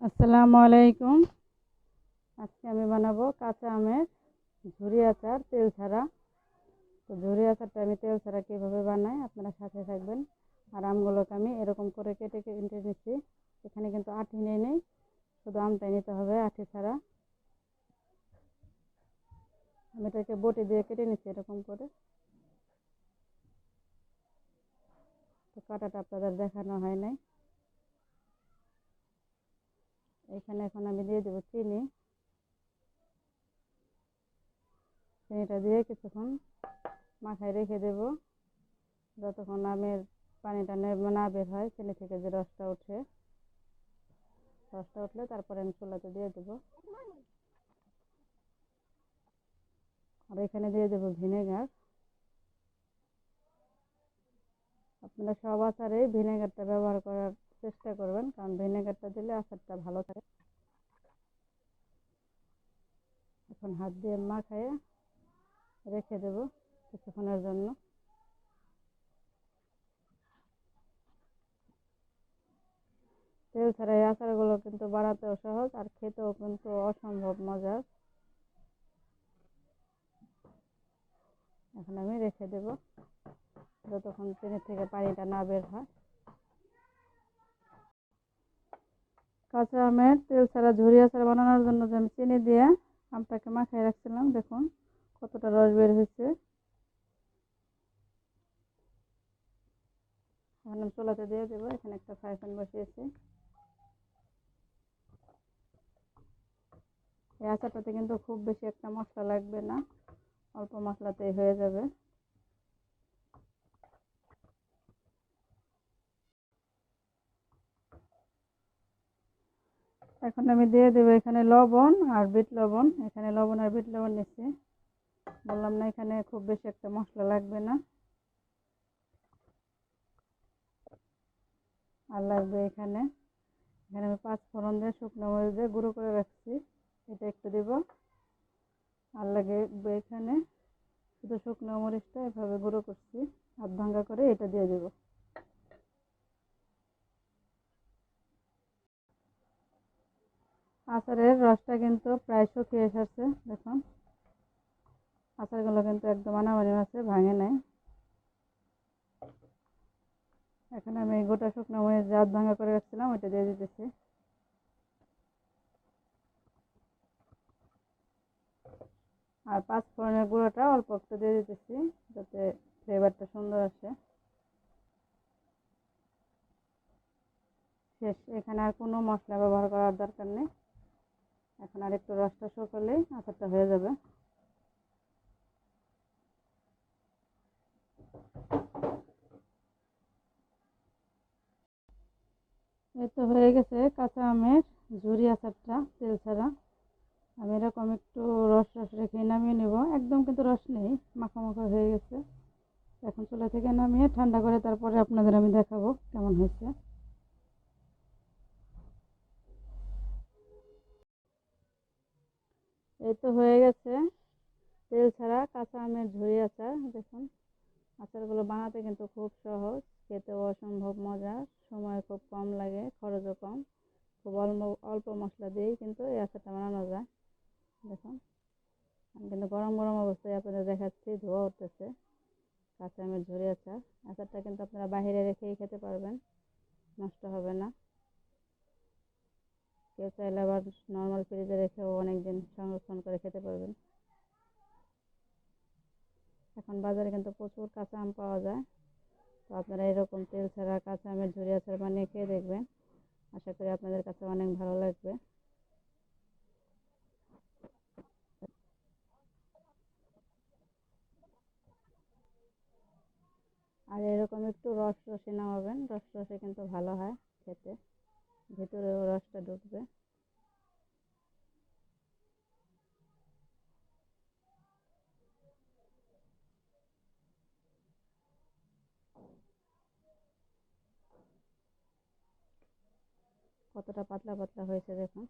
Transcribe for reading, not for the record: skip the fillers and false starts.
আসসালামু আলাইকুম। আজকে আমি বানাবো কাঁচা আমের ঝুরি আচার তেল ছাড়া। তো ঝুরি আচারটা আমি তেল ছাড়া কীভাবে বানাই আপনারা সাথে থাকবেন। আর আমগুলোকে আমি এরকম করে কেটে কেটে নিচ্ছি। এখানে কিন্তু আঁটি নিয়ে নেই, শুধু আমটাই নিতে হবে আঁটি ছাড়া। আমি এটাকে বটি দিয়ে কেটে নিচ্ছি এরকম করে। তো কাটাটা আপনাদের দেখানো হয় নাই। এখানে এখন আমি দিয়ে দেবো চিনি। চিনিটা দিয়ে কিছুক্ষণ মাথায় রেখে দেব, যতক্ষণ আমের পানিটা না বের হয়, চিনি থেকে যে রসটা ওঠে। রসটা উঠলে তারপরে আমি চুলাতে দিয়ে দেবো। আর এখানে দিয়ে দেবো ভিনেগার। আপনারা সব আচারে ভিনেগারটা ব্যবহার করার চেষ্টা করবেন, কারণ ভিনেগারটা দিলে আচারটা ভালো থাকে। এখন হাত দিয়ে মাখায়ে রেখে দেবো কিছুক্ষণের জন্য। তেল ছাড়া এই আচারগুলো কিন্তু বানাতেও সহজ আর খেতেও কিন্তু অসম্ভব মজার। এখন আমি রেখে দেবো যতক্ষণ চিনি থেকে পানিটা না বের হয়। কাঁচা আমের তেল ছাড়া ঝুরি আচার বানানোর জন্য যে আমি চিনি দিয়ে আমটাকে মাখিয়ে রাখছিলাম, দেখুন কতটা রস বের হয়েছে। এখন আমি চুলাতে দিয়ে দেবো। এখানে একটা ফ্রাই প্যান বসিয়েছি। এই আচারটাতে কিন্তু খুব বেশি একটা মশলা লাগবে না, অল্প মশলাতেই হয়ে যাবে। এখন আমি দিয়ে দেবো এখানে লবণ আর বিট লবণ। এখানে লবণ আর বিট লবণ নিচ্ছি, বললাম না এখানে খুব বেশি একটা মশলা লাগবে না। আর লাগবে এখানে এখানে আমি 5 ফোড়ন দিয়ে শুকনো মরিচ দিয়ে গুঁড়ো করে রাখছি, এটা একটু দিব। আর লাগবে এখানে শুধু শুকনো মরিচটা এভাবে গুঁড়ো করছি, হাত ভাঙ্গা করে এটা দিয়ে দেবো। আচারের রসটা কিন্তু প্রায় শুকিয়ে এসেছে, দেখুন আচারগুলো কিন্তু একদম আনামানি আছে, ভাঙে নাই। এখন আমি গোটা শুকনো মরিচ হাত ভাঙ্গা করে রাখছিলাম ওইটা দিয়ে দিতেছি। আর 5 ফোড়নের গুঁড়োটা অল্প একটু দিয়ে দিতেছি, যাতে ফ্লেভারটা সুন্দর আসে। শেষ, এখানে আর কোনো মশলা ব্যবহার করার দরকার নেই। এখন আর একটু রসটা শুকালেই আচারটা হয়ে যাবে। এই তো হয়ে গেছে কাঁচা আমের ঝুরি আচারটা তেল ছাড়া। আমি এরকম একটু রস রস রেখে নামিয়ে নেব, একদম কিন্তু রস নেই, মাখা মাখা হয়ে গেছে। এখন চুলা থেকে নামিয়ে ঠান্ডা করে তারপরে আপনাদের আমি দেখাবো কেমন হয়েছে। এই তো হয়ে গেছে তেল ছাড়া কাঁচা আমের ঝুরি আচার। দেখুন আচারগুলো বানাতে কিন্তু খুব সহজ, খেতেও অসম্ভব মজার, সময় খুব কম লাগে, খরচও কম। খুব অল্প অল্প মশলা দিয়েই কিন্তু এই আচারটা বানানো যায়। দেখুন আমি কিন্তু গরম গরম অবস্থায় আপনাদের দেখাচ্ছি, ধোয়া উঠতেছে। কাঁচা আমের ঝুরি আচার, আচারটা কিন্তু আপনারা বাইরে রেখেই খেতে পারবেন, নষ্ট হবে না। কেউ চাইলে আবার নর্মাল ফ্রিজে রেখেও অনেক দিন সংরক্ষণ করে খেতে পারবেন। এখন বাজারে কিন্তু প্রচুর কাঁচা আম পাওয়া যায়। তো আপনারা এরকম তেল ছাড়া কাঁচা আমের ঝুরি আচার বানিয়ে খেয়ে দেখবেন, আশা করি আপনাদের কাছে অনেক ভালো লাগবে। আর এরকম একটু রস রসে নামাবেন, রস রসে কিন্তু ভালো হয় খেতে, ভেতরেও রসটা ঢুকবে। কতটা পাতলা পাতলা হয়েছে দেখুন।